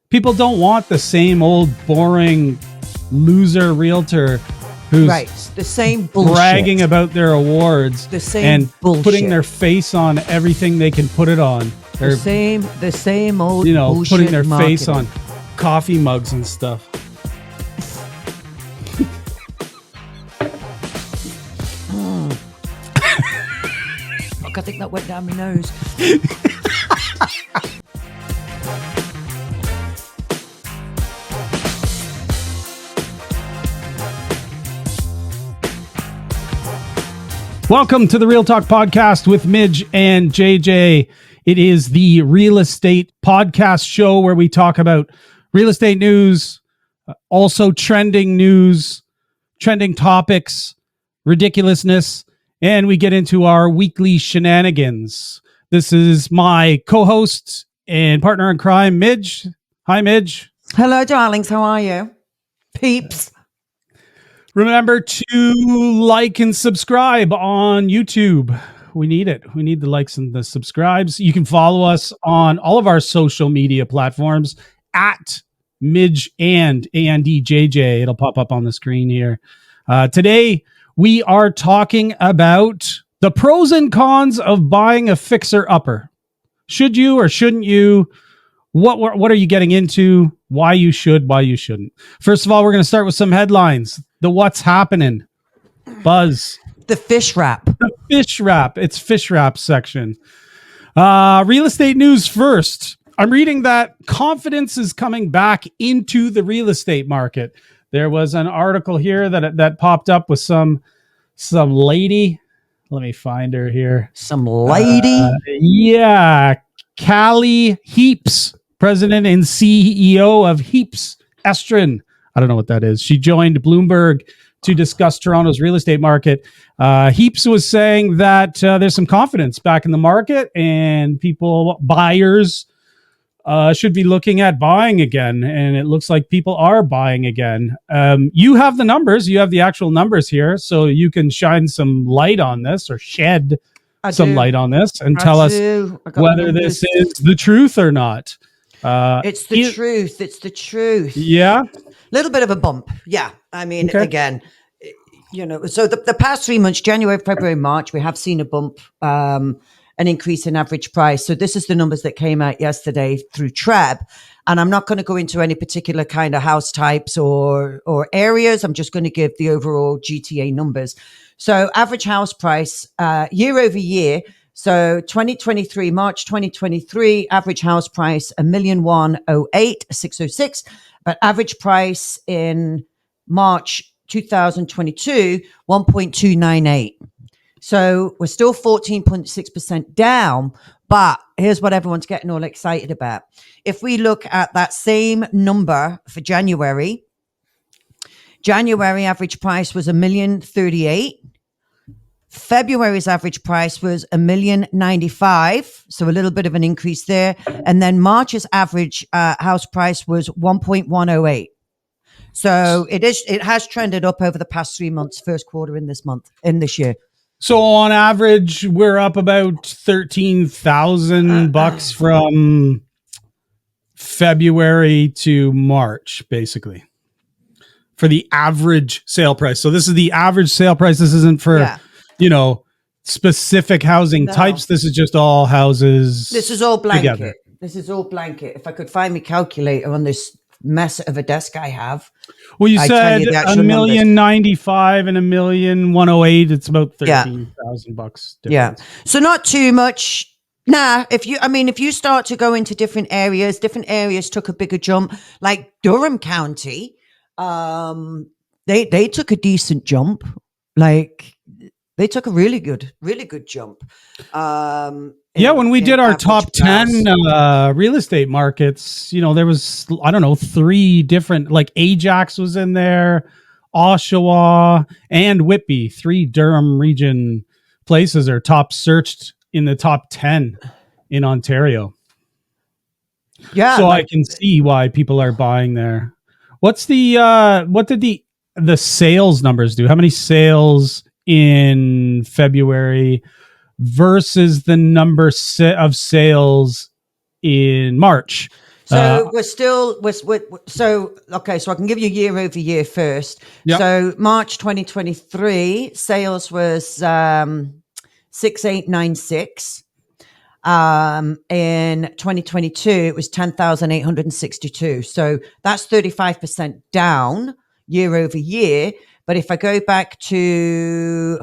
People don't want the same old boring loser realtor who's the same bullshit. Bragging about their awards, the same and bullshit. Putting their face on everything they can put it on. The same old, bullshit putting their marketing. face on coffee mugs and stuff. Fuck, I think that went down my nose. Welcome to the Real Talk Podcast with Midge and JJ. It is the real estate podcast show where we talk about real estate news, also trending news, trending topics, ridiculousness, and we get into our weekly shenanigans. This is my co-host and partner in crime, Midge. Hi, Midge. Hello, darlings. How are you? Peeps. Remember to like and subscribe on YouTube. We need it. We need the likes and the subscribes. You can follow us on all of our social media platforms at Midge and JJ. It'll pop up on the screen here. Today, we are talking about the pros and cons of buying a fixer-upper. Should you or shouldn't you? What are you getting into? Why you should, why you shouldn't. First of all, we're going to start with some headlines. The what's happening buzz. The fish wrap. The fish wrap. It's fish wrap section. Real estate news first. I'm reading that confidence is coming back into the real estate market. There was an article here that popped up with some lady. Let me find her here. Some lady? Yeah. Callie Heaps, president and CEO of Heaps Estrin. I don't know what that is. She joined Bloomberg to discuss Toronto's real estate market. Heaps was saying that there's some confidence back in the market and buyers should be looking at buying again. And it looks like people are buying again. You have the numbers. You have the actual numbers here. So you can shine some light on this or shed some light on this and tell us whether this is the truth or not. It's the truth. It's the truth. Yeah. Little bit of a bump. Yeah. I mean, again, so the past 3 months, January, February, March, we have seen a bump, an increase in average price. So this is the numbers that came out yesterday through TREB. And I'm not going to go into any particular kind of house types or areas. I'm just going to give the overall GTA numbers. So average house price year over year. So 2023, March 2023, average house price, 1,108,606. But average price in March 2022, 1.298. So we're still 14.6% down. But here's what everyone's getting all excited about. If we look at that same number for January average price was 1,038,000. February's average price was 1,095,000, so a little bit of an increase there. And then March's average house price was 1.108. So it has trended up over the past 3 months, first quarter in this year. So on average, we're up about $13,000 from February to March, basically, for the average sale price. So this is the average sale price. This isn't for, specific housing types. This is just all houses. This is all blanket. Together. This is all blanket. If I could find my calculator on this mess of a desk I have. Well, you said 1,095,000 and 1,108,000. It's about $13,000 difference. Yeah. So not too much. Nah, if you start to go into different areas took a bigger jump. Like Durham County, they took a decent jump. Like they took a really good jump. When we did our top 10 real estate markets, there was, 3 different, like Ajax was in there, Oshawa, and Whitby. 3 Durham region places are top searched in the top 10 in Ontario. Yeah. So I can see why people are buying there. What's what did the sales numbers do? How many sales in February versus the number of sales in March? So we're so okay. So I can give you year over year first. Yep. So March 2023 sales was 6,896. In 2022 it was 10,862. So that's 35% down year over year. But if I go back to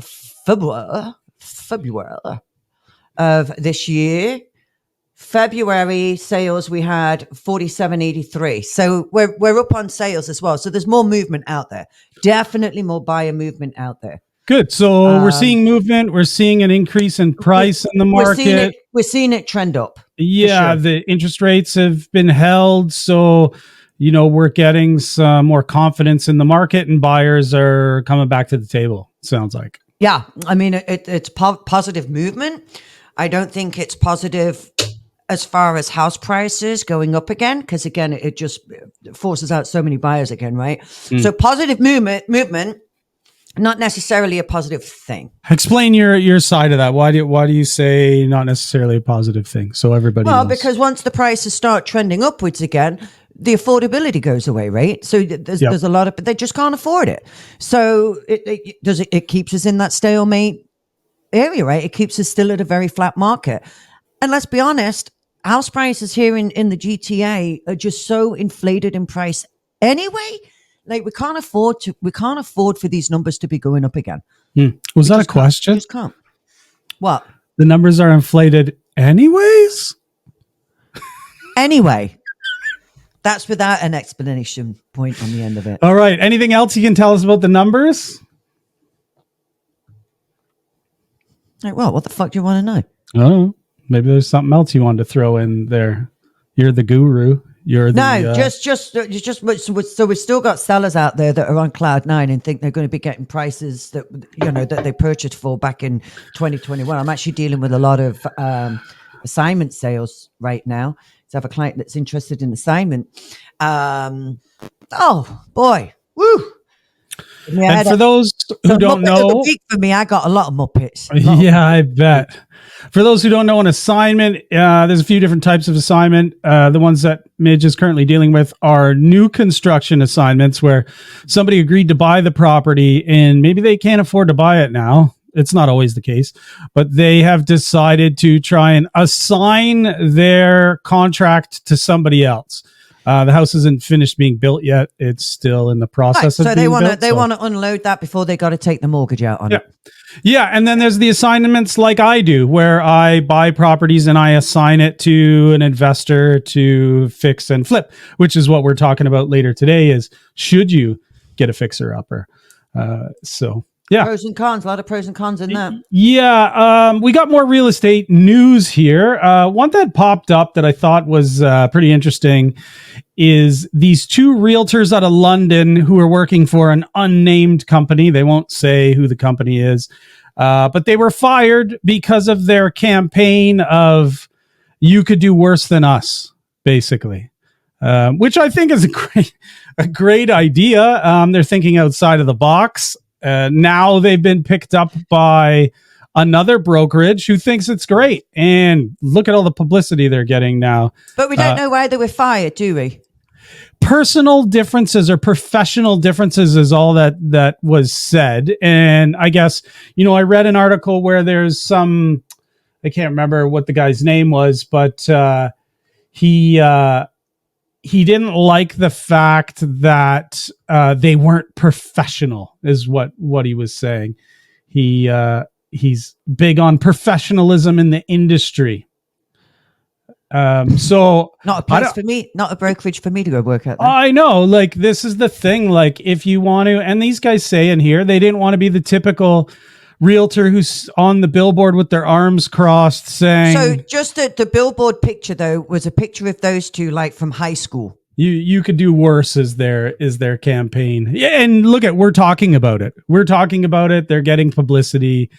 February of this year, February sales, we had 4783. So we're up on sales as well. So there's more movement out there. Definitely more buyer movement out there. Good. So we're seeing movement. We're seeing an increase in price in the market. We're seeing it trend up. Yeah, sure. The interest rates have been held. So, we're getting some more confidence in the market and buyers are coming back to the table, sounds like. Yeah. I mean, it's positive movement. I don't think it's positive as far as house prices going up again, because again, it just forces out so many buyers again, right? So positive movement, not necessarily a positive thing. Explain your side of that. Why do you say not necessarily a positive thing? So everybody knows. Because once the prices start trending upwards again, the affordability goes away, right? So there's a lot of, but they just can't afford it. So it keeps us in that stalemate area, right? It keeps us still at a very flat market. And let's be honest, house prices here in the GTA are just so inflated in price anyway. Like we can't afford for these numbers to be going up again. Was that a question? We just can't. What? The numbers are inflated anyways? Anyway. That's without an explanation point on the end of it. All right. Anything else you can tell us about the numbers? Like, well, what the fuck do you want to know? Oh, maybe there's something else you wanted to throw in there. You're the guru. So we've still got sellers out there that are on cloud nine and think they're going to be getting prices that that they purchased for back in 2021. I'm actually dealing with a lot of assignment sales right now. So I have a client that's interested in assignment. Oh boy, woo! And for those who don't know, for me, I got a lot of Muppets. Yeah, I bet. For those who don't know, an assignment, there's a few different types of assignment. The ones that Midge is currently dealing with are new construction assignments where somebody agreed to buy the property and maybe they can't afford to buy it now. It's not always the case, but they have decided to try and assign their contract to somebody else. The house isn't finished being built yet. It's still in the process of being built. They want to unload that before they got to take the mortgage out on it. Yeah, and then there's the assignments like I do, where I buy properties and I assign it to an investor to fix and flip, which is what we're talking about later today is should you get a fixer-upper? Yeah. Pros and cons, a lot of pros and cons in that. Yeah. We got more real estate news here. One that popped up that I thought was pretty interesting is these two realtors out of London who are working for an unnamed company. They won't say who the company is, but they were fired because of their campaign of you could do worse than us, basically, which I think is a great idea. They're thinking outside of the box. Now they've been picked up by another brokerage who thinks it's great. And look at all the publicity they're getting now. But we don't know why they were fired, do we? Personal differences or professional differences is all that was said. And I guess, I read an article where there's I can't remember what the guy's name was, but he didn't like the fact that they weren't professional, is what he was saying. He's big on professionalism in the industry. So not a place for me, not a brokerage for me to go work at. I know, like this is the thing. Like if you want to, and these guys say in here, they didn't want to be the typical realtor who's on the billboard with their arms crossed saying. So just the billboard picture though was a picture of those two like from high school. You could do worse is their campaign. Yeah, and look we're talking about it. We're talking about it. They're getting publicity.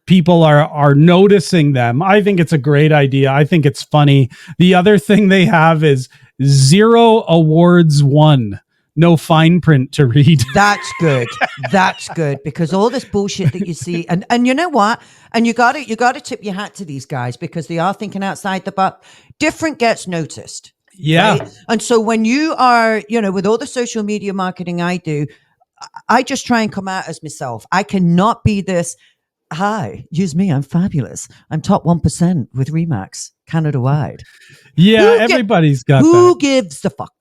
People are noticing them. I think it's a great idea. I think it's funny. The other thing they have is 0 awards won. No fine print to read. That's good. That's good because all this bullshit that you see, and you know what? And you got to tip your hat to these guys because they are thinking outside the box. Different gets noticed. Yeah. Right? And so when you are, with all the social media marketing I do, I just try and come out as myself. I cannot be this, hi, use me, I'm fabulous. I'm top 1% with Remax, Canada-wide. Yeah, everybody's got that. Who gives the fuck?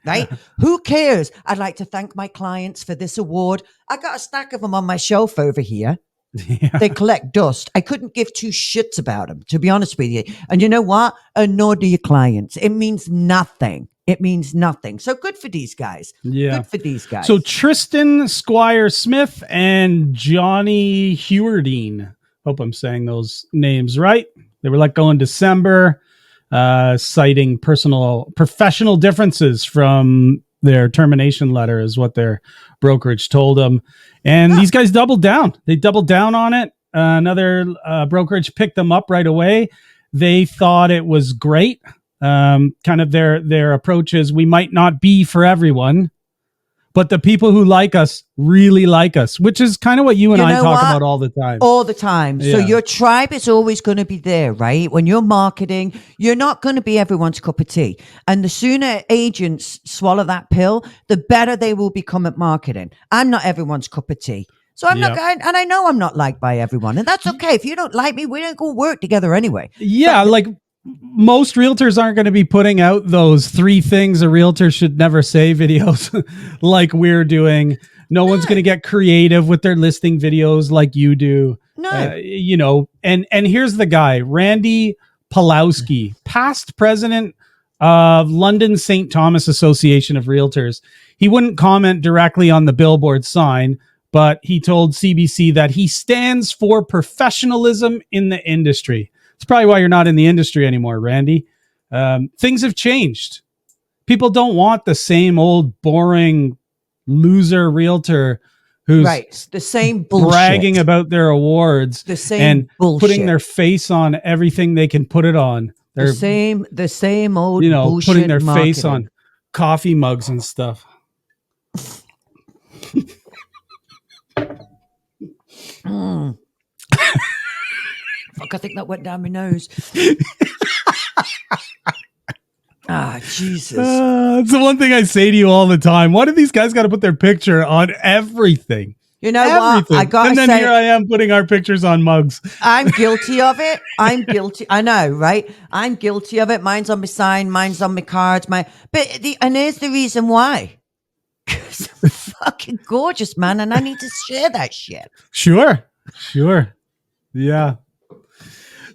Right? Who cares? I'd like to thank my clients for this award. I got a stack of them on my shelf over here. Yeah. They collect dust. I couldn't give two shits about them, to be honest with you. And you know what? And nor do your clients. It means nothing. It means nothing. So good for these guys. Yeah. Good for these guys. So Tristan, Squire-Smith, and Johnny Hewedine. Hope I'm saying those names right. They were let go in December, citing professional differences from their termination letter is what their brokerage told them. And these guys doubled down. They doubled down on it. Another brokerage picked them up right away. They thought it was great. Kind of their approach is, we might not be for everyone, but the people who like us really like us, which is kind of what you and I talk about all the time. All the time. Yeah. So your tribe is always going to be there, right? When you're marketing, you're not going to be everyone's cup of tea. And the sooner agents swallow that pill, the better they will become at marketing. I'm not everyone's cup of tea. So I'm not going, and I know I'm not liked by everyone. And that's okay. If you don't like me, we don't go work together anyway. Yeah, like most realtors aren't going to be putting out those 3 things a realtor should never say videos like we're doing. No one's going to get creative with their listing videos like you do. No. And here's the guy, Randy Pulowski, past president of London St. Thomas Association of Realtors. He wouldn't comment directly on the billboard sign, but he told CBC that he stands for professionalism in the industry. It's probably why you're not in the industry anymore, Randy. Things have changed. People don't want the same old boring loser realtor who's the same bullshit, bragging about their awards, the same and bullshit, putting their face on everything they can put it on. The same old bullshit, putting their marketing. face on coffee mugs and stuff. Fuck, I think that went down my nose. Jesus. It's the one thing I say to you all the time. Why do these guys got to put their picture on everything? You know everything. What? I got to say. And then here I am putting our pictures on mugs. I'm guilty of it. I'm guilty. I know, right? I'm guilty of it. Mine's on my sign. Mine's on my cards. And here's the reason why. Because I'm fucking gorgeous, man. And I need to share that shit. Sure. Yeah.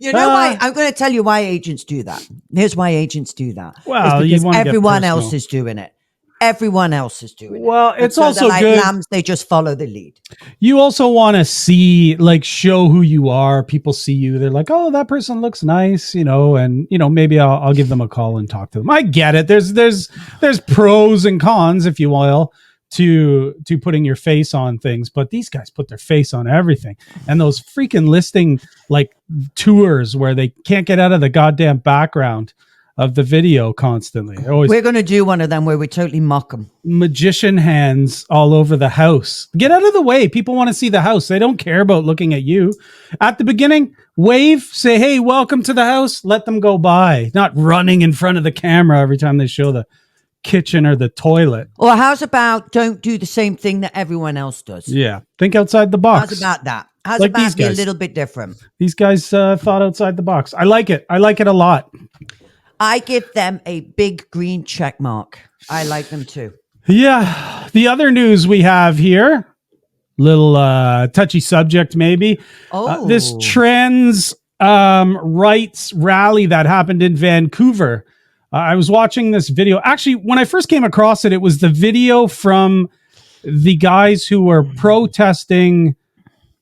You know why? I'm going to tell you why agents do that. Here's why agents do that. Well, it's because everyone else is doing it. Everyone else is doing it. Well, it's also like good. Lambs, they just follow the lead. You also want to see, show who you are. People see you. They're like, oh, that person looks nice, and, maybe I'll give them a call and talk to them. I get it. There's pros and cons, if you will, to putting your face on things, but these guys put their face on everything. And those freaking listing tours where they can't get out of the goddamn background of the video constantly. We're going to do one of them where we totally mock them. Magician hands all over the house. Get out of the way. People want to see the house. They don't care about looking at you. At the beginning, wave, say, hey, welcome to the house. Let them go by. Not running in front of the camera every time they show the kitchen or the toilet. Or how's about don't do the same thing that everyone else does? Yeah. Think outside the box. How's about that? How's about be a little bit different? These guys thought outside the box. I like it. I like it a lot. I give them a big green check mark. I like them too. Yeah. The other news we have here, little touchy subject maybe. This trans rights rally that happened in Vancouver. I was watching this video. Actually, when I first came across it, it was the video from the guys who were protesting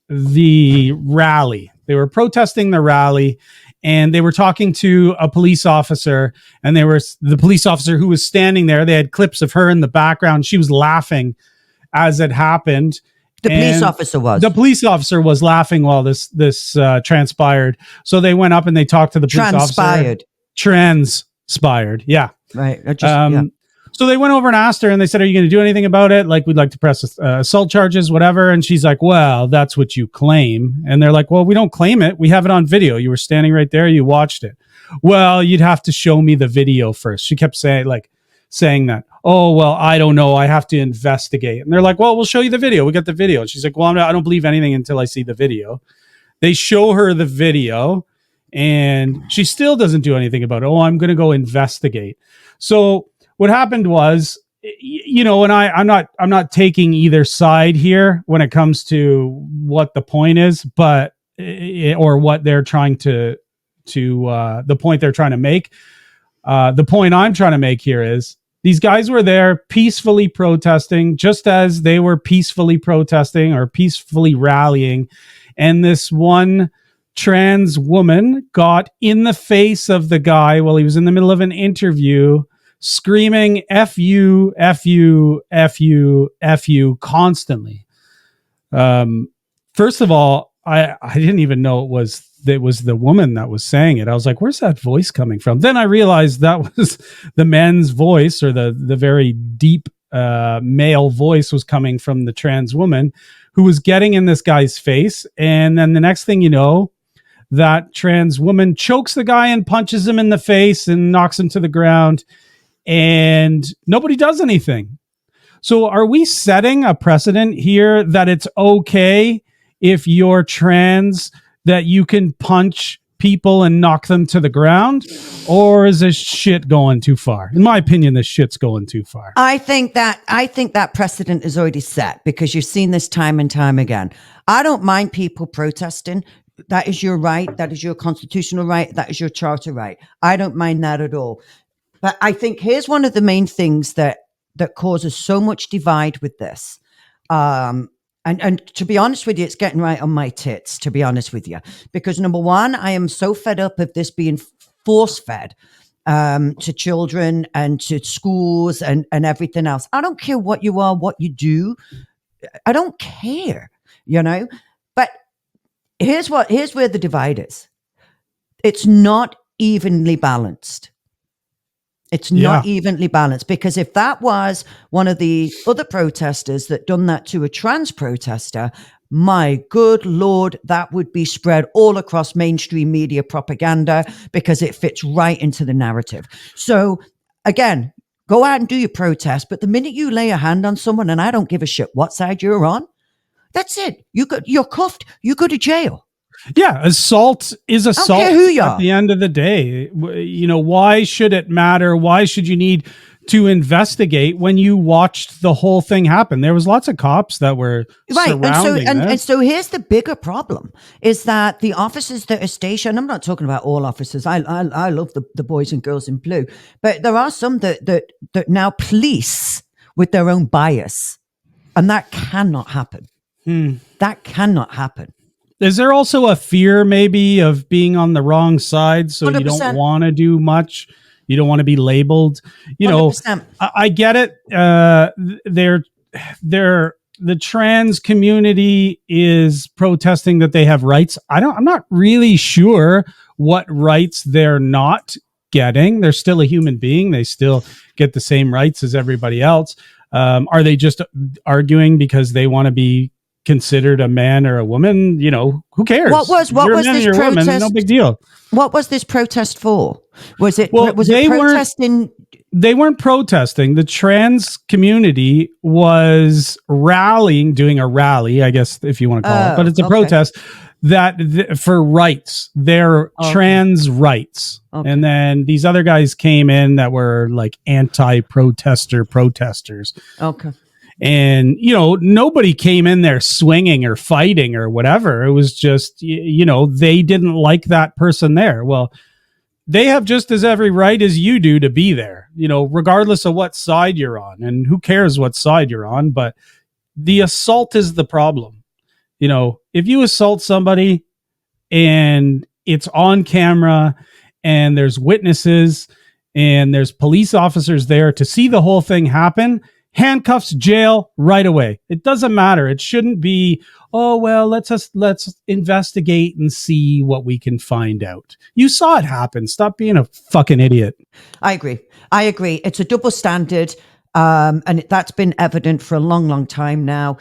the rally. They were protesting the rally, and they were talking to a police officer, and the police officer who was standing there. They had clips of her in the background. She was laughing as it happened. The police officer was laughing while this transpired. So they went up and they talked to the police officer. Transpired. Yeah. Right. So they went over and asked her, and they said, "Are you going to do anything about it? Like, we'd like to press assault charges, whatever." And she's like, "Well, that's what you claim." And they're like, "Well, we don't claim it. We have it on video. You were standing right there. You watched it." "Well, you'd have to show me the video first." She kept saying that. "Oh, well, I don't know. I have to investigate." And they're like, "Well, we'll show you the video. We got the video." And she's like, "Well, I don't believe anything until I see the video." They show her the video, and she still doesn't do anything about it. "Oh, I'm going to go investigate." So what happened was, and I'm not taking either side here when it comes to what the point is, but or what they're trying to the point they're trying to make. The point I'm trying to make here is these guys were there peacefully protesting, just as they were peacefully protesting or peacefully rallying, and this one trans woman got in the face of the guy while he was in the middle of an interview, screaming "F you, F you, F you, F you" constantly. First of all, I didn't even know it was the woman that was saying it. I was like, "Where's that voice coming from?" Then I realized that was the man's voice, or the very deep male voice was coming from the trans woman who was getting in this guy's face. And then the next thing you know, that trans woman chokes the guy and punches him in the face and knocks him to the ground. And nobody does anything. So are we setting a precedent here that it's okay if you're trans that you can punch people and knock them to the ground? Or is this shit going too far? In my opinion, this shit's going too far. I think that precedent is already set, because you've seen this time and time again. I don't mind people protesting. That is your right. That is your constitutional right. That is your charter right. I don't mind that at all. But I think here's one of the main things that causes so much divide with this. And to be honest with you, it's getting right on my tits, to be honest with you. Because number one, I am so fed up of this being force-fed to children and to schools and everything else. I don't care what you are, what you do. I don't care, But here's where the divide is. It's not evenly balanced. It's not evenly balanced, because if that was one of the other protesters that done that to a trans protester, my good Lord, that would be spread all across mainstream media propaganda, because it fits right into the narrative. So again, go out and do your protest. But the minute you lay a hand on someone, and I don't give a shit what side you're on, that's it. You're cuffed. You go to jail. Yeah, assault is assault at the end of the day. Why should it matter? Why should you need to investigate when you watched the whole thing happen? There was lots of cops that were surrounding this. And so here's the bigger problem, is that the officers that are stationed, I'm not talking about all officers. I love the boys and girls in blue, but there are some that now police with their own bias, and that cannot happen. That cannot happen. Is there also a fear maybe of being on the wrong side? So 100%. You don't want to do much. You don't want to be labeled. 100%. I get it. The trans community is protesting that they have rights. I'm not really sure what rights they're not getting. They're still a human being. They still get the same rights as everybody else. Are they just arguing because they want to be considered a man or a woman? Who cares? What was this protest? Woman, no big deal. What was this protest for? Was it protesting? They weren't protesting. The trans community was rallying, doing a rally, I guess, if you want to call it, but it's a protest for rights, their trans rights. Okay. And then these other guys came in that were like protesters. Okay. And, nobody came in there swinging or fighting or whatever. It was just, they didn't like that person there. Well, they have just as every right as you do to be there, regardless of what side you're on. And who cares what side you're on? But the assault is the problem. If you assault somebody and it's on camera and there's witnesses and there's police officers there to see the whole thing happen, handcuffs, jail right away. It doesn't matter. It shouldn't be, oh, well, let's investigate and see what we can find out. You saw it happen. Stop being a fucking idiot. I agree. It's a double standard. And that's been evident for a long, long time now.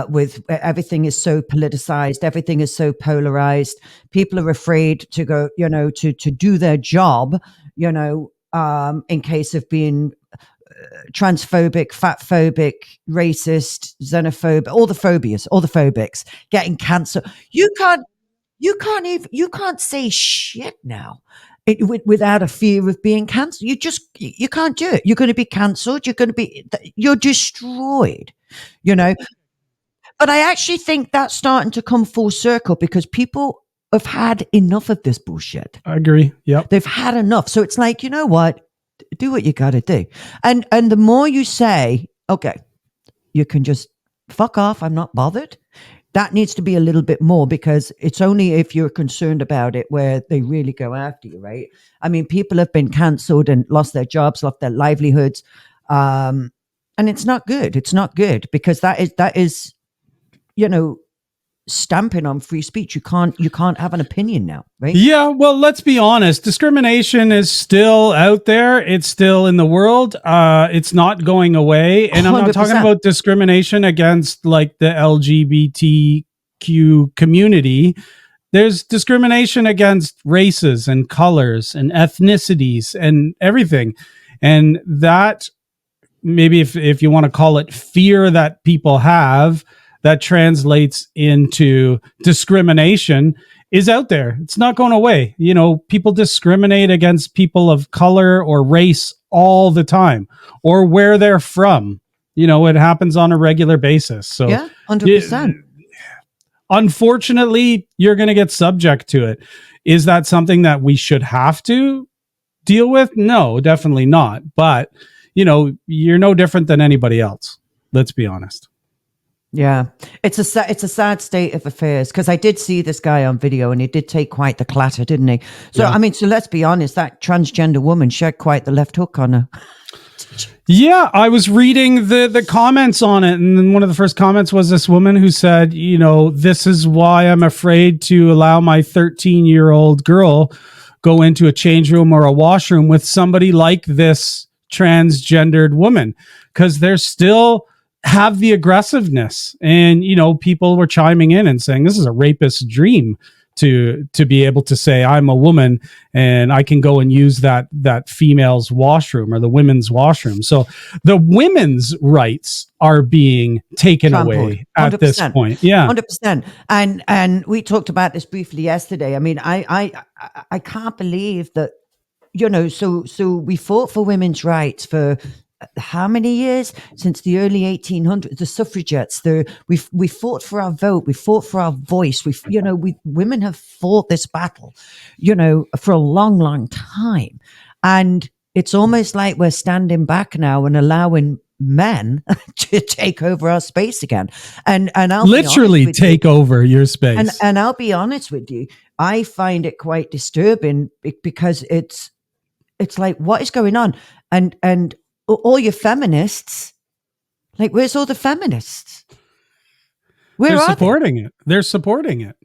With everything is so politicized, everything is so polarized. People are afraid to go, to do their job, in case of being transphobic, fatphobic, racist, xenophobic, all the phobics, getting cancer. You can't say shit now. Without a fear of being cancelled. You can't do it. You're going to be cancelled. You're destroyed, But I actually think that's starting to come full circle because people have had enough of this bullshit. I agree. Yep. They've had enough. So it's like, you know what? Do what you got to do. And the more you say, okay, you can just fuck off. I'm not bothered. That needs to be a little bit more because it's only if you're concerned about it where they really go after you, right? I mean, people have been cancelled and lost their jobs, lost their livelihoods. And it's not good. It's not good because that is, stamping on free speech. You can't have an opinion now, right? Yeah, well, let's be honest. Discrimination is still out there. It's still in the world. It's not going away. And I'm not 100%. talking about discrimination against like the LGBTQ community. There's discrimination against races and colors and ethnicities and everything. And that, maybe if you want to call it fear that people have, that translates into discrimination is out there. It's not going away. People discriminate against people of color or race all the time or where they're from. It happens on a regular basis. So yeah, 100%. Unfortunately, you're going to get subject to it. Is that something that we should have to deal with? No, definitely not. But, you're no different than anybody else. Let's be honest. Yeah, it's a sad state of affairs because I did see this guy on video and he did take quite the clatter, didn't he? So, yeah. I mean, so let's be honest, that transgender woman, she had quite the left hook on her. Yeah, I was reading the comments on it, and then one of the first comments was this woman who said, this is why I'm afraid to allow my 13-year-old girl go into a change room or a washroom with somebody like this transgendered woman, because they're still have the aggressiveness. And people were chiming in and saying this is a rapist's dream to be able to say I'm a woman and I can go and use that female's washroom or the women's washroom. So the women's rights are being taken away at 100%. This point. Yeah, 100%. And we talked about this briefly yesterday. I mean, I can't believe that so we fought for women's rights for how many years? Since the early 1800s, the suffragettes, we fought for our vote, we fought for our voice. Women have fought this battle, for a long, long time. And it's almost like we're standing back now and allowing men to take over our space again. And I'll literally take over your space. And I'll be honest with you, I find it quite disturbing because it's like, what is going on? And all your feminists, like, where's all the feminists? They're supporting it. They're supporting it.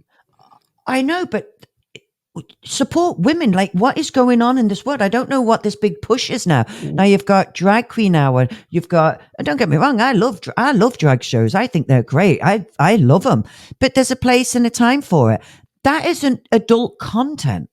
I know, but support women. Like, what is going on in this world? I don't know what this big push is now. Now you've got drag queen hour. You've got, and don't get me wrong, I love drag shows. I think they're great. I love them. But there's a place and a time for it. That isn't adult content.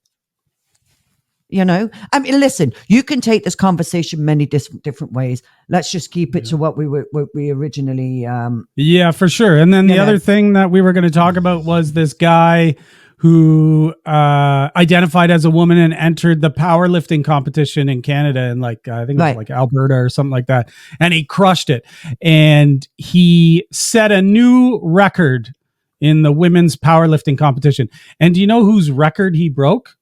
I mean, listen, you can take this conversation many different ways. Let's just keep it to what we originally. Yeah, for sure. And then the other thing that we were going to talk about was this guy who identified as a woman and entered the powerlifting competition in Canada, and I think it was like Alberta or something like that. And he crushed it. And he set a new record in the women's powerlifting competition. And do you know whose record he broke?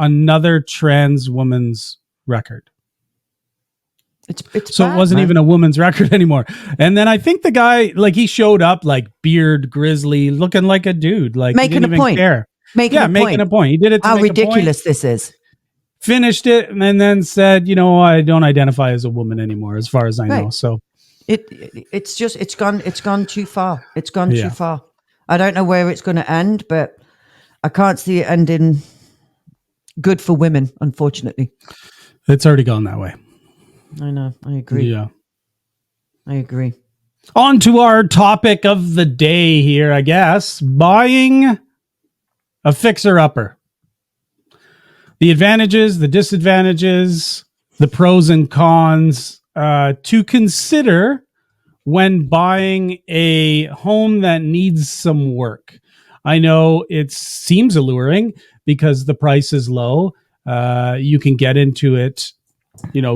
Another trans woman's record. It's so bad, it wasn't man. even a woman's record anymore. And then I think the guy, he showed up beard, grizzly, looking like a dude, making a point. Making a point. He did it to how make ridiculous this is. Finished it and then said, I don't identify as a woman anymore, as far as I know. So It's gone too far. It's gone too far. I don't know where it's going to end, but I can't see it ending good for women, unfortunately. It's already gone that way. I know. I agree. Yeah. I agree. On to our topic of the day here, I guess. Buying a fixer-upper. The advantages, the disadvantages, the pros and cons to consider when buying a home that needs some work. I know it seems alluring because the price is low. You can get into it,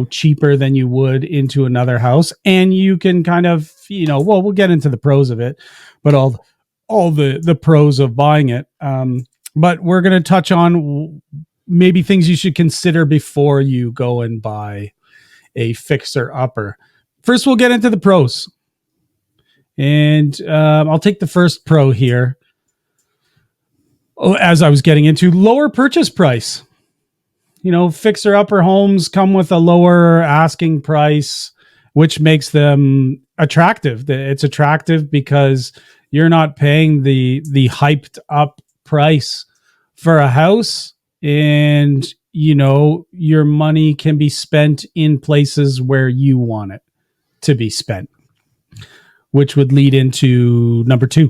cheaper than you would into another house, and you can kind of, we'll get into the pros of it, but all the pros of buying it. But we're going to touch on maybe things you should consider before you go and buy a fixer-upper. First, we'll get into the pros. And I'll take the first pro here. As I was getting into, lower purchase price. Fixer-upper homes come with a lower asking price, which makes them attractive. It's attractive because you're not paying the hyped up price for a house, and your money can be spent in places where you want it to be spent, which would lead into number 2.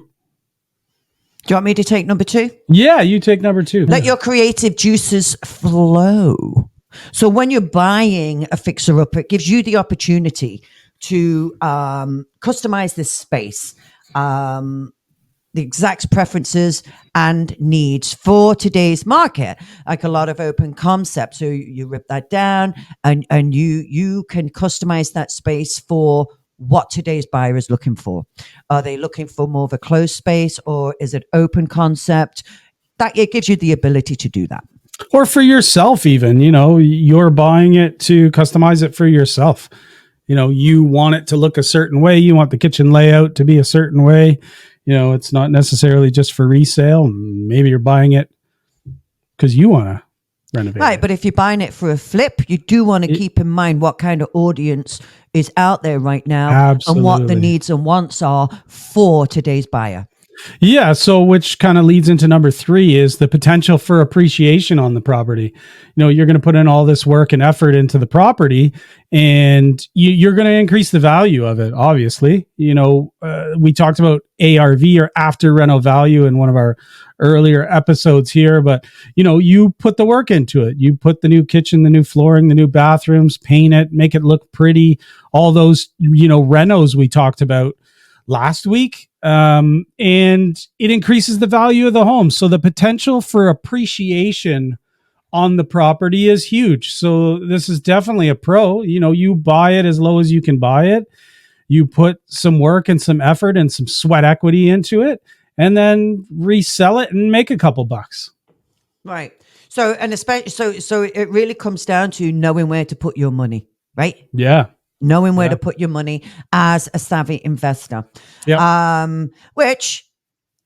Do you want me to take number 2? Yeah, you take number 2. Let your creative juices flow. So when you're buying a fixer-upper, it gives you the opportunity to customize this space, the exact preferences and needs for today's market, like a lot of open concepts. So you rip that down and you can customize that space for what today's buyer is looking for. Are they looking for more of a closed space, or is it open concept? That it gives you the ability to do that. Or for yourself, even, you're buying it to customize it for yourself. You want it to look a certain way. You want the kitchen layout to be a certain way. It's not necessarily just for resale. Maybe you're buying it because you want to renovate. Right, but if you're buying it for a flip, you do want to keep in mind what kind of audience is out there right now. Absolutely. And what the needs and wants are for today's buyer. Yeah, so which kind of leads into number 3 is the potential for appreciation on the property. You're going to put in all this work and effort into the property, and you're going to increase the value of it, obviously. We talked about ARV, or after rental value, in one of our earlier episodes here, but you put the work into it. You put the new kitchen, the new flooring, the new bathrooms, paint it, make it look pretty, all those renos we talked about last week, and it increases the value of the home. So the potential for appreciation on the property is huge. So this is definitely a pro. You buy it as low as you can buy it. You put some work and some effort and some sweat equity into it, and then resell it and make a couple bucks. Right. So, and especially, so it really comes down to knowing where to put your money, right? Yeah. Knowing where to put your money as a savvy investor. Yep. Which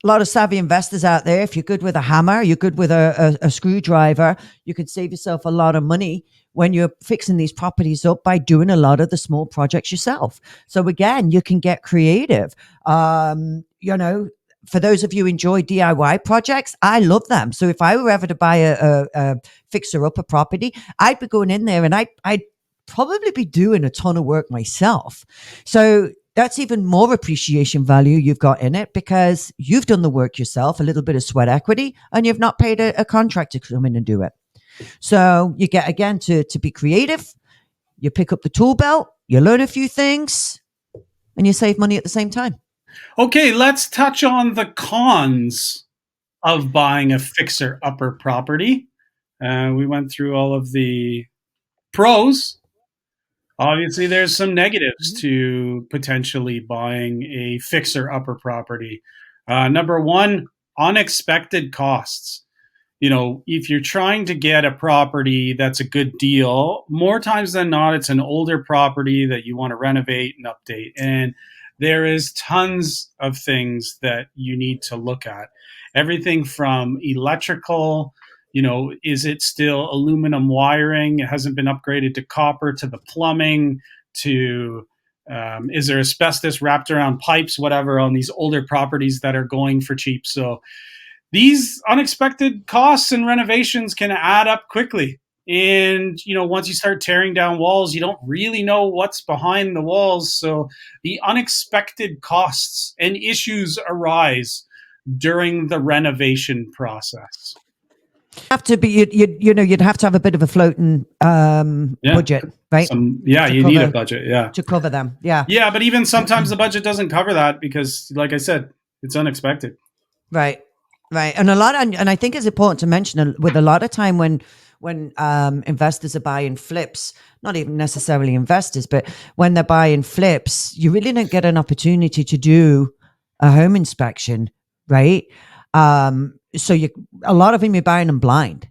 a lot of savvy investors out there, if you're good with a hammer, you're good with a screwdriver, you could save yourself a lot of money when you're fixing these properties up by doing a lot of the small projects yourself. So again, you can get creative. For those of you who enjoy DIY projects, I love them. So if I were ever to buy a fixer-upper property, I'd be going in there and I'd probably be doing a ton of work myself. So that's even more appreciation value you've got in it, because you've done the work yourself, a little bit of sweat equity, and you've not paid a contractor to come in and do it. So you get, again, to be creative. You pick up the tool belt, you learn a few things, and you save money at the same time. Okay, let's touch on the cons of buying a fixer-upper property. We went through all of the pros. Obviously, there's some negatives to potentially buying a fixer-upper property. Number 1, unexpected costs. If you're trying to get a property that's a good deal, more times than not, it's an older property that you want to renovate and update. And there is tons of things that you need to look at. Everything from electrical, is it still aluminum wiring? It hasn't been upgraded to copper, to the plumbing, to Is there asbestos wrapped around pipes, whatever, on these older properties that are going for cheap? So these unexpected costs and renovations can add up quickly. And, once you start tearing down walls, you don't really know what's behind the walls. So the unexpected costs and issues arise during the renovation process. Have to be, you'd have to have a bit of a floating budget, right? You need a budget, to cover them. Yeah, but even sometimes the budget doesn't cover that because, like I said, it's unexpected. Right. And and I think it's important to mention with a lot of time when investors are buying flips, not even necessarily investors, but when they're buying flips, you really don't get an opportunity to do a home inspection, right? So a lot of them, you're buying them blind.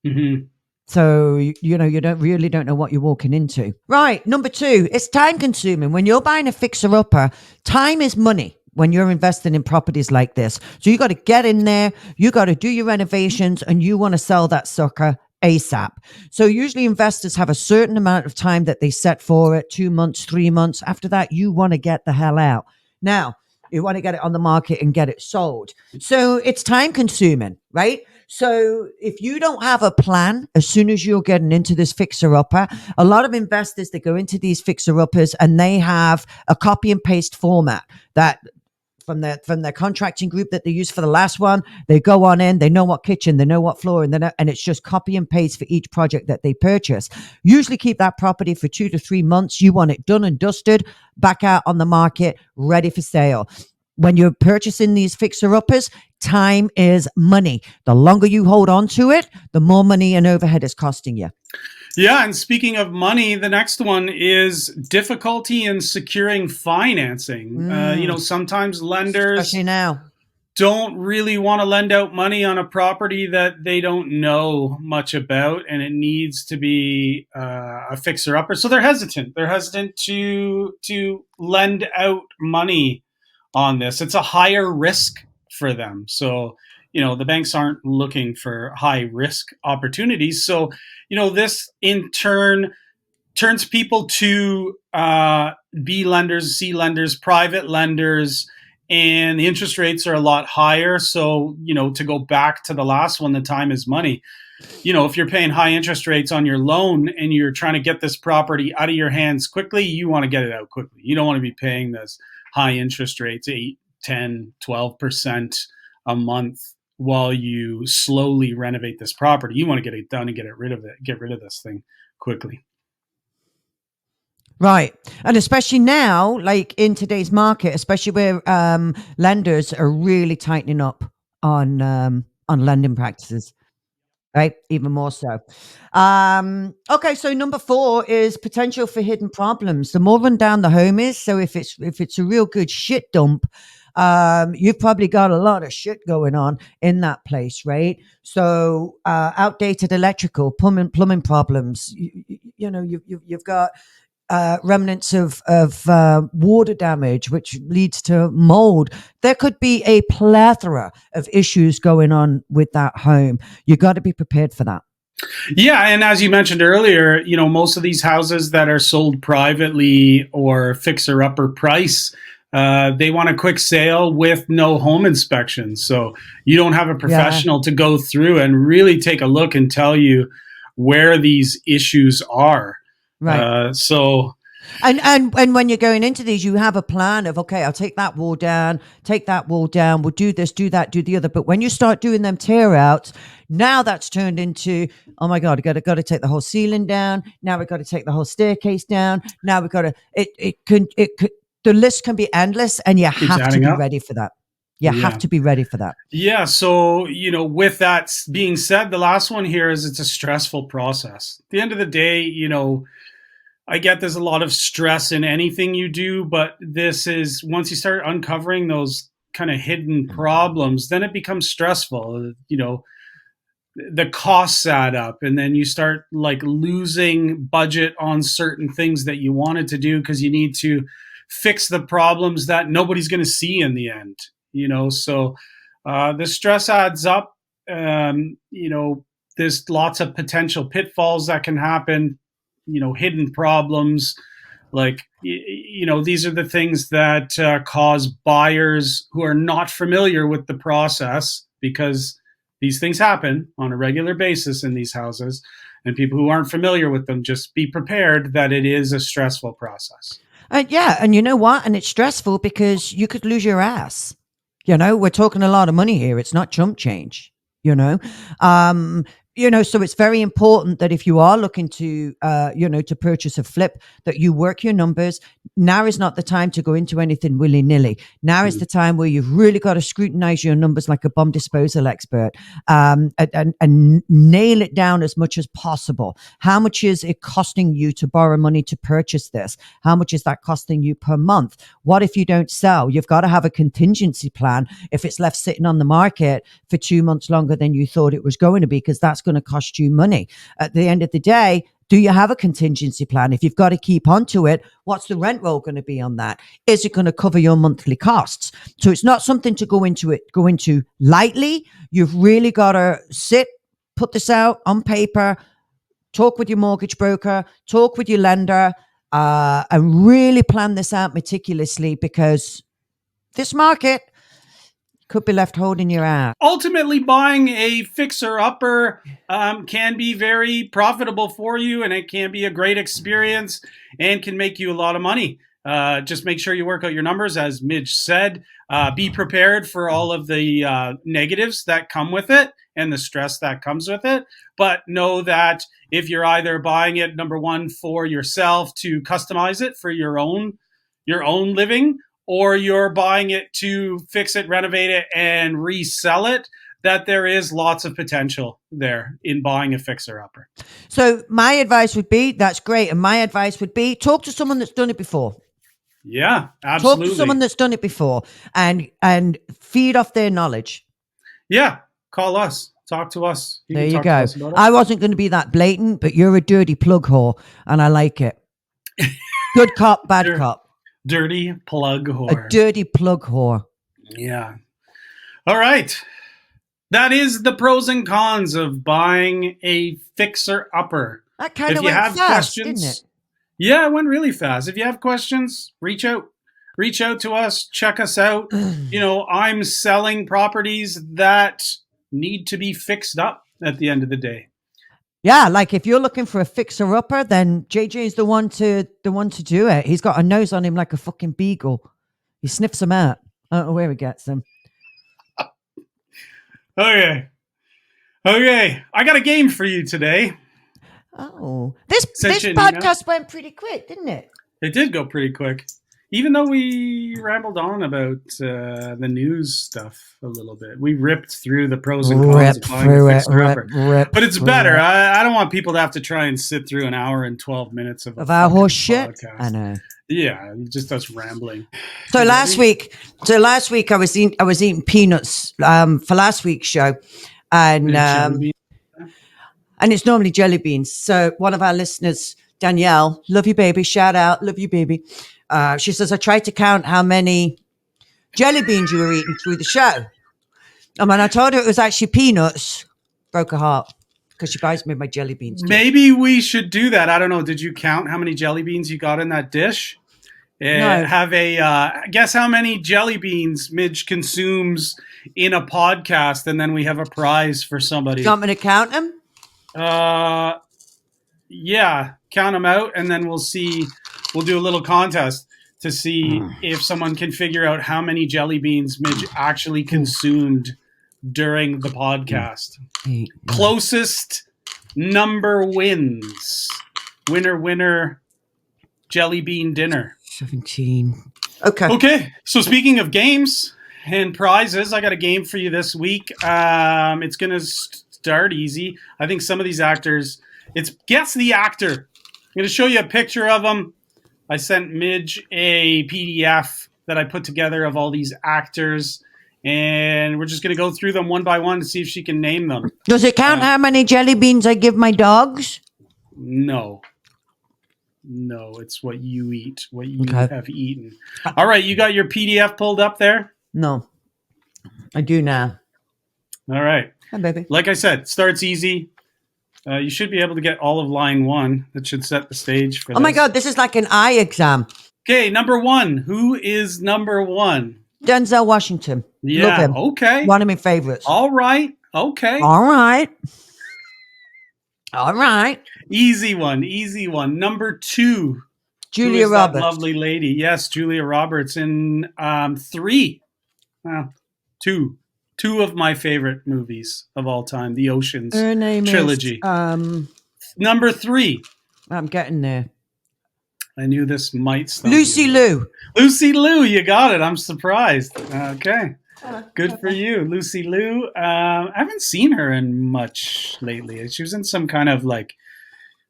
Mm-hmm. So, you don't know what you're walking into. Right. Number 2, it's time consuming. When you're buying a fixer upper, time is money when you're investing in properties like this. So you got to get in there, you got to do your renovations, and you want to sell that sucker ASAP. So usually investors have a certain amount of time that they set for it, 2 months, 3 months. After that, you want to get the hell out. Now, you want to get it on the market and get it sold. So it's time consuming, right? So if you don't have a plan, as soon as you're getting into this fixer upper, a lot of investors that go into these fixer uppers and they have a copy and paste format that from their contracting group that they use for the last one. They go on in, they know what kitchen, they know what floor, and it's just copy and paste for each project that they purchase. Usually keep that property for 2 to 3 months. You want it done and dusted, back out on the market, ready for sale. When you're purchasing these fixer-uppers, time is money. The longer you hold on to it, the more money and overhead is costing you. Yeah, and speaking of money, the next one is difficulty in securing financing. Sometimes lenders especially now don't really want to lend out money on a property that they don't know much about, and it needs to be a fixer-upper. So they're hesitant. They're hesitant to lend out money on this. It's a higher risk for them. So, the banks aren't looking for high risk opportunities. So, this in turn turns people to B lenders, C lenders, private lenders, and the interest rates are a lot higher. So, to go back to the last one, the time is money. If you're paying high interest rates on your loan and you're trying to get this property out of your hands quickly, you want to get it out quickly. You don't want to be paying this high interest rates, 8, 10, 12% a month while you slowly renovate this property. You want to get it done and get rid of this thing quickly. Right. And especially now, like in today's market, especially where lenders are really tightening up on lending practices. Right, even more so. Okay, so number 4 is potential for hidden problems. The more run down the home is, so if it's a real good shit dump, you've probably got a lot of shit going on in that place, right? So outdated electrical, plumbing problems. You've got remnants of water damage, which leads to mold. There could be a plethora of issues going on with that home. You got to be prepared for that. Yeah, and as you mentioned earlier, most of these houses that are sold privately or fixer-upper price, they want a quick sale with no home inspection. So you don't have a professional to go through and really take a look and tell you where these issues are. Right. And when you're going into these, you have a plan of, okay, I'll take that wall down, we'll do this, do that, do the other. But when you start doing them tear outs, now that's turned into, oh my God, got to take the whole ceiling down. Now we've got to take the whole staircase down. Now we've got to, the list can be endless, and you have to be ready for that. You have to be ready for that. Yeah. So, with that being said, the last one here is it's a stressful process. At the end of the day, I get there's a lot of stress in anything you do, but this is, once you start uncovering those kind of hidden problems, then it becomes stressful. The costs add up, and then you start like losing budget on certain things that you wanted to do because you need to fix the problems that nobody's going to see in the end. So the stress adds up. There's lots of potential pitfalls that can happen, hidden problems. Like, you know, these are the things that cause buyers who are not familiar with the process, because these things happen on a regular basis in these houses, and people who aren't familiar with them, just be prepared that it is a stressful process. Yeah, and you know what? And it's stressful because you could lose your ass. You know, we're talking a lot of money here. It's not chump change. You know, so it's very important that if you are looking to, to purchase a flip, that you work your numbers. Now is not the time to go into anything willy nilly. Now is the time where you've really got to scrutinize your numbers like a bomb disposal expert, and nail it down as much as possible. How much is it costing you to borrow money to purchase this? How much is that costing you per month? What if you don't sell? You've got to have a contingency plan if it's left sitting on the market for 2 months longer than you thought it was going to be, because that's going to cost you money. At the end of the day, do you have a contingency plan? If you've got to keep onto it, what's the rent roll going to be on that? Is it going to cover your monthly costs? So it's not something to go into lightly. You've really got to sit, put this out on paper, talk with your mortgage broker, talk with your lender, and really plan this out meticulously, because this market could be left holding your ass. Ultimately, buying a fixer-upper can be very profitable for you, and it can be a great experience and can make you a lot of money. Just make sure you work out your numbers, as Midge said. Be prepared for all of the negatives that come with it and the stress that comes with it. But know that if you're either buying it, number one, for yourself to customize it for your own living, or you're buying it to fix it, renovate it, and resell it, that there is lots of potential there in buying a fixer-upper. So my advice would be, that's great. And my advice would be, talk to someone that's done it before. Yeah, absolutely. Talk to someone that's done it before and feed off their knowledge. Yeah, call us. Talk to us. There you go. I wasn't going to be that blatant, but you're a dirty plug whore, and I like it. Good cop, bad cop. Dirty plug whore. A dirty plug whore. Yeah. All right. That is the pros and cons of buying a fixer-upper. That kind of went fast, didn't it? Yeah, it went really fast. If you have questions, reach out. Reach out to us. Check us out. I'm selling properties that need to be fixed up at the end of the day. Yeah, like if you're looking for a fixer-upper, then JJ is the one to do it. He's got a nose on him like a fucking beagle. He sniffs them out. I don't know where he gets them. Okay. I got a game for you today. Oh, this podcast went pretty quick, didn't it? It did go pretty quick. Even though we rambled on about the news stuff a little bit, we ripped through the pros and cons of buying a fixer-upper. But it's better. I don't want people to have to try and sit through an hour and 12 minutes of our horse podcast. Shit. I know. Yeah, just us rambling. So last week I was eating peanuts for last week's show, and it's normally jelly beans. So one of our listeners, Danielle, love you, baby. Shout out, love you, baby. She says, I tried to count how many jelly beans you were eating through the show. And when I told her it was actually peanuts, broke her heart, because she buys me my jelly beans too. Maybe we should do that. I don't know. Did you count how many jelly beans you got in that dish? No. Have a guess how many jelly beans Midge consumes in a podcast, and then we have a prize for somebody. Do you want me to count them? Yeah, count them out, and then we'll see. We'll do a little contest to see if someone can figure out how many jelly beans Midge actually consumed during the podcast. Closest number wins. Winner, jelly bean dinner. 17. Okay. So speaking of games and prizes, I got a game for you this week. It's going to start easy. I think some of these actors, it's guess the actor. I'm going to show you a picture of them. I sent Midge a PDF that I put together of all these actors, and we're just going to go through them one by one to see if she can name them. Does it count how many jelly beans I give my dogs? No, it's what you eat, what you have eaten. All right, you got your PDF pulled up there? No, I do now. All right. Hi, baby. Like I said, starts easy. You should be able to get all of line 1. That should set the stage for Oh my God, this is like an eye exam. Okay, number 1. Who is number 1? Denzel Washington. Yeah, Love him. okay. One of my favorites. All right, okay. All right. All right. Easy one. Number 2. Julia Roberts. That lovely lady. Yes, Julia Roberts in 3. Well, 2. 2 of my favorite movies of all time, the Ocean's Her name trilogy. Is, number 3. I'm getting there. I knew this might stump Lucy you. Liu. Lucy Liu, you got it. I'm surprised. Okay. Good for you. Lucy Liu. I haven't seen her in much lately. She was in some kind of like,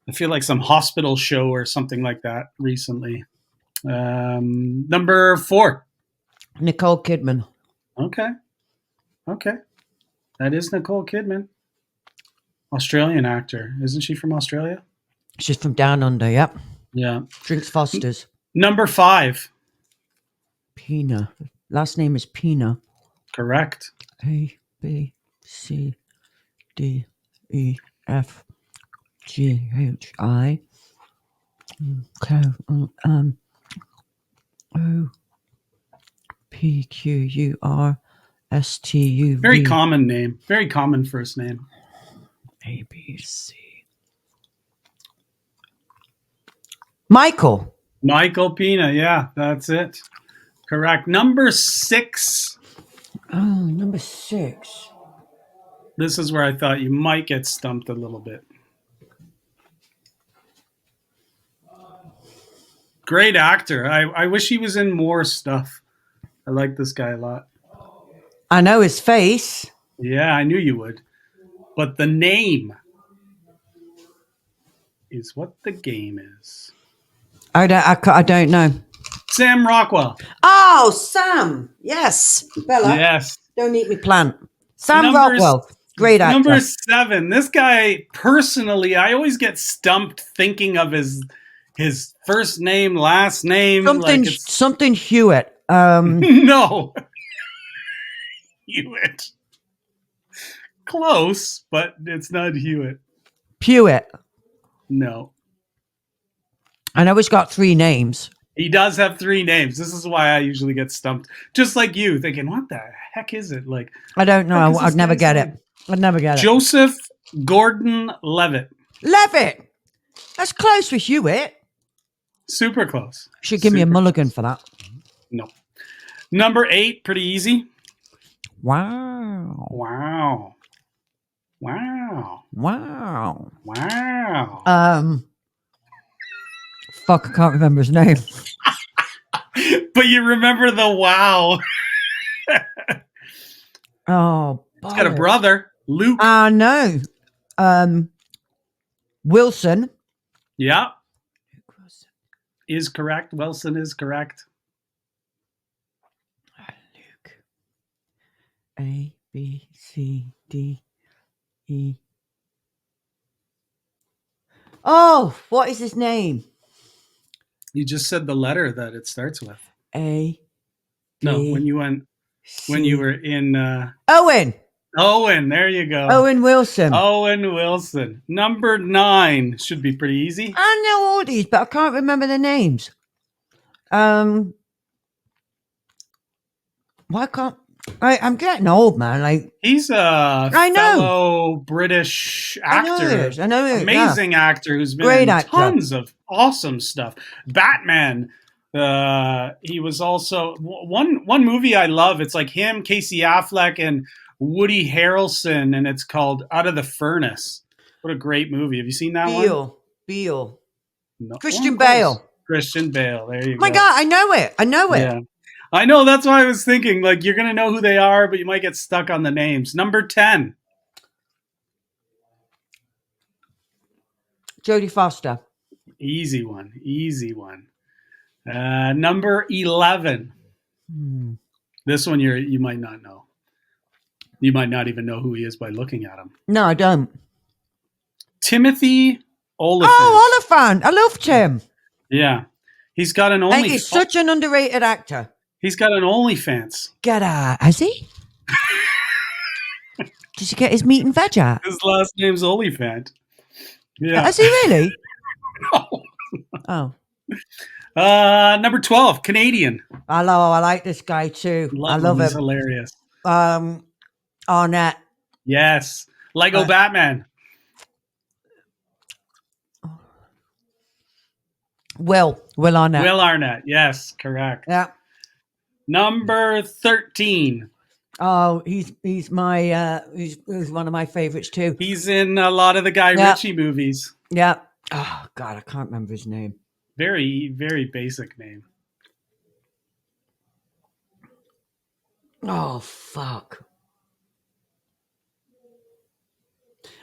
I feel like some hospital show or something like that recently. Number 4. Nicole Kidman. Okay. That is Nicole Kidman. Australian actor. Isn't she from Australia? She's from Down Under, yep. Yeah. Drinks Foster's. Number 5. Pina. Last name is Pina. Correct. A, B, C, D, E, F, G, H, I, K, O, P, Q, U, R, S, T, U, V. Very common name. Very common first name. A, B, C. Michael Pina. Yeah, that's it. Correct. Number 6. Oh, number 6. This is where I thought you might get stumped a little bit. Great actor. I wish he was in more stuff. I like this guy a lot. I know his face. Yeah, I knew you would. But the name is what the game is. I don't know. Sam Rockwell. Oh, Sam. Yes. Bella. Yes. Don't eat me plant. Sam Rockwell. Great actor. Number 7. This guy, personally, I always get stumped thinking of his first name, last name. Something Hewitt. No. Hewitt. Close, but it's not Hewitt. Hewitt. No. I know he's got 3 names. He does have 3 names. This is why I usually get stumped. Just like you, thinking, what the heck is it? Like, I don't know. I'd never get it. I'd never get it. Joseph Gordon-Levitt. Levitt. That's close with Hewitt. Super close. Should give me a mulligan for that. No. Number 8, pretty easy. Wow. Wow. Fuck, I can't remember his name. But you remember the wow. Oh, He's got a brother, Luke. No. Wilson. Yeah. Is correct. Wilson is correct. Luke. A, B, C, D, E. Oh, what is his name? You just said the letter that it starts with. A. No, D, when you were in Owen. Owen, there you go. Owen Wilson. Owen Wilson. Number 9 should be pretty easy. I know all these, but I can't remember the names. Why can't I'm getting old, man. Like he's a fellow British actor. I know he is. Amazing actor who's been in tons of awesome stuff. Batman. He was also one movie I love. It's like him, Casey Affleck, and Woody Harrelson, and it's called Out of the Furnace. What a great movie. Have you seen that one? Beale. No. Christian Bale. Christian Bale. There you go. Oh my God, I know it. Yeah. I know. That's why I was thinking, like, you're going to know who they are, but you might get stuck on the names. Number 10. Jodie Foster. Easy one. Number 11. This one you might not know. You might not even know who he is by looking at him. No, I don't. Timothy Olyphant. Oh, Olyphant. I loved him. Yeah. He's got an I think he's such an underrated actor. He's got an OnlyFans. Has he? Did you get his meat and veg out? His last name's Olyphant. Yeah. Has he really? No. Oh. Number 12, Canadian. I like this guy too. I love He's him. hilarious. Arnett. Yes. Lego Batman. Will Arnett. Will Arnett. Yes, correct. Yeah. Number 13. Oh, he's my he's one of my favorites too. He's in a lot of the Guy Ritchie movies. Yeah. Oh God, I can't remember his name. Very, very basic name. Oh fuck.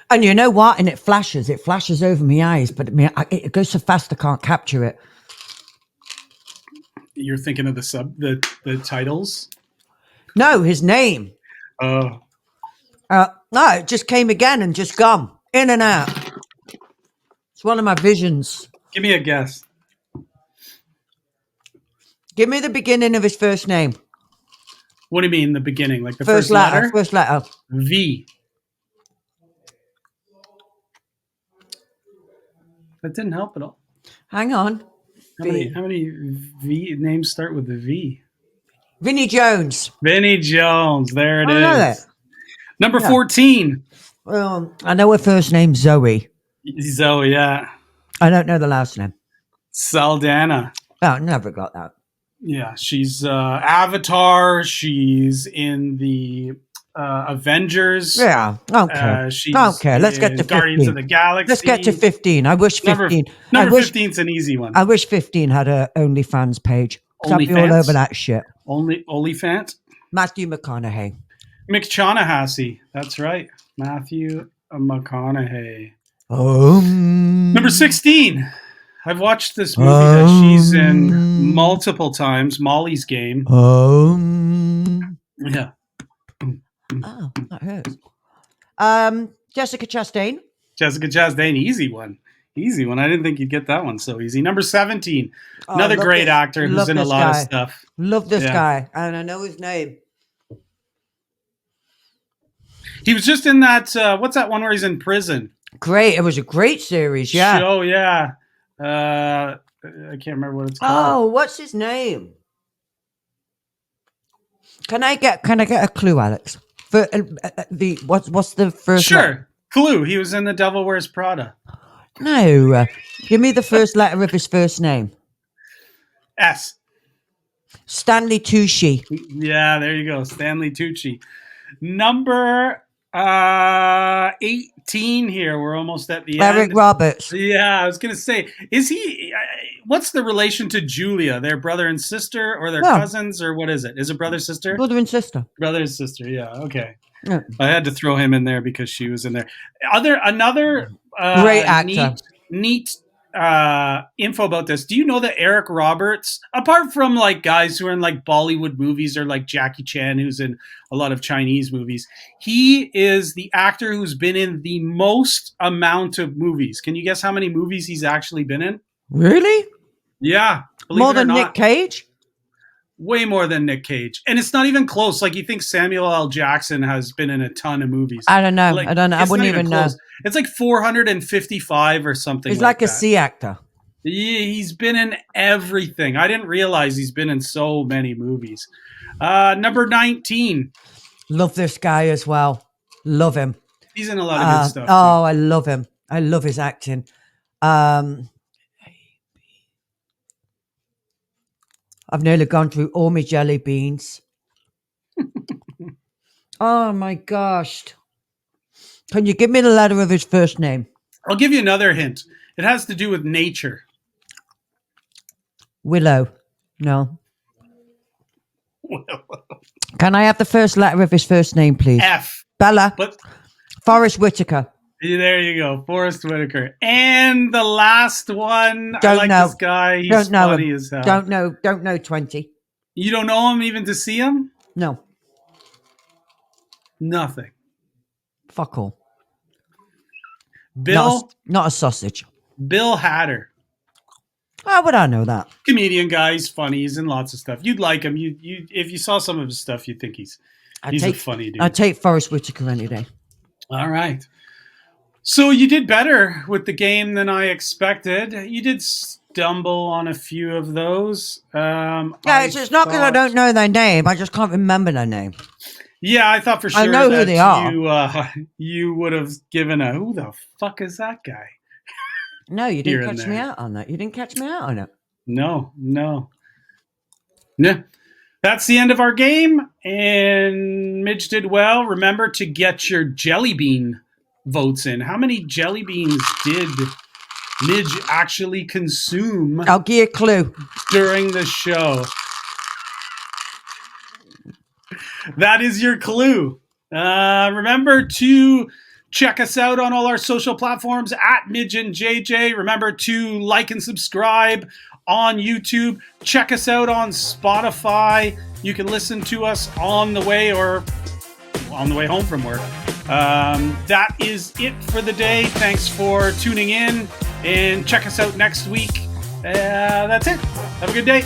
And you know what? And it flashes over my eyes, but it goes so fast I can't capture it. You're thinking of the titles? No, his name. Oh. No, it just came again and just gone. In and out. It's one of my visions. Give me a guess. Give me the beginning of his first name. What do you mean the beginning? Like the First letter? First letter. V. That didn't help at all. Hang on. How many V names start with the V? Vinnie Jones. Vinnie Jones. There it I is. know that. Number 14. I know her first name's Zoe. Zoe, yeah. I don't know the last name. Saldana. Oh, never got that. Yeah, she's Avatar. She's in the Avengers. Yeah, okay. Okay, let's get to 15. Guardians of the Galaxy. Let's get to 15. I wish 15. Number 15's an easy one. I wish 15 had a OnlyFans page. I'd be all over that shit. OnlyFans? Matthew McConaughey. McConaughey. That's right. Matthew McConaughey. Number 16. I've watched this movie that she's in multiple times. Molly's Game. Yeah. Oh, that hurts. Jessica Chastain. Jessica Chastain, easy one. Easy one. I didn't think you'd get that one so easy. Number 17. Another great actor who's in a lot of stuff. Love this guy. And I know his name. He was just in that, what's that one where he's in prison? Great. It was a great series, yeah. Oh, yeah. I can't remember what it's called. Oh, what's his name? Can I get a clue, Alex? For what's the first? Sure, letter? Clue. He was in The Devil Wears Prada. No, give me the first letter of his first name. S. Stanley Tucci. Yeah, there you go, Stanley Tucci. Number 18 here. We're almost at the end. Eric Roberts. Yeah, I was gonna say, is he? What's the relation to Julia? Their brother and sister, or their cousins, or what is it? Is it brother sister? Brother and sister. Brother and sister. Yeah. Okay. Yeah. I had to throw him in there because she was in there. Another great actor. Neat info about this. Do you know that Eric Roberts, apart from like guys who are in like Bollywood movies or like Jackie Chan, who's in a lot of Chinese movies, he is the actor who's been in the most amount of movies. Can you guess how many movies he's actually been in? Really? Yeah. More than Nick Cage? Way more than Nick Cage. And it's not even close. Like, you think Samuel L. Jackson has been in a ton of movies. I don't know. Like, I don't know. I wouldn't even know. It's like 455 or something. He's like a C actor. He's been in everything. I didn't realize he's been in so many movies. Number 19. Love this guy as well. Love him. He's in a lot of good stuff. Oh, I love him. I love his acting. I've nearly gone through all my jelly beans. Oh my gosh. Can you give me the letter of his first name? I'll give you another hint. It has to do with nature. Willow. No. Can I have the first letter of his first name, please? F. Bella. But Forrest Whitaker. there you go, Forrest Whitaker. And the last one, Don't I like know. this guy. He's Don't know funny him. as hell. Don't know 20. You don't know him even to see him? No. Nothing. Fuck all. Bill? Not a sausage. Bill Hader. How would I know that? Comedian guy. He's funny. He's in lots of stuff. You'd like him. You if you saw some of his stuff, you'd think he's a funny dude. I'd take Forrest Whitaker any day. All right. So you did better with the game than I expected. You did stumble on a few of those. It's not because I don't know their name. I just can't remember their name. Yeah, I thought for sure I know who they are. You would have given a, who the fuck is that guy? No, you didn't catch me out on that. You didn't catch me out on it. No. That's the end of our game, and Midge did well. Remember to get your jelly bean votes in. How many jelly beans did Midge actually consume? I'll give you a clue. During the show. That is your clue. Remember to check us out on all our social platforms at Midge and JJ. Remember to like and subscribe on YouTube. Check us out on Spotify. You can listen to us on the way or on the way home from work. That is it for the day. Thanks for tuning in, and check us out next week. That's it. Have a good day.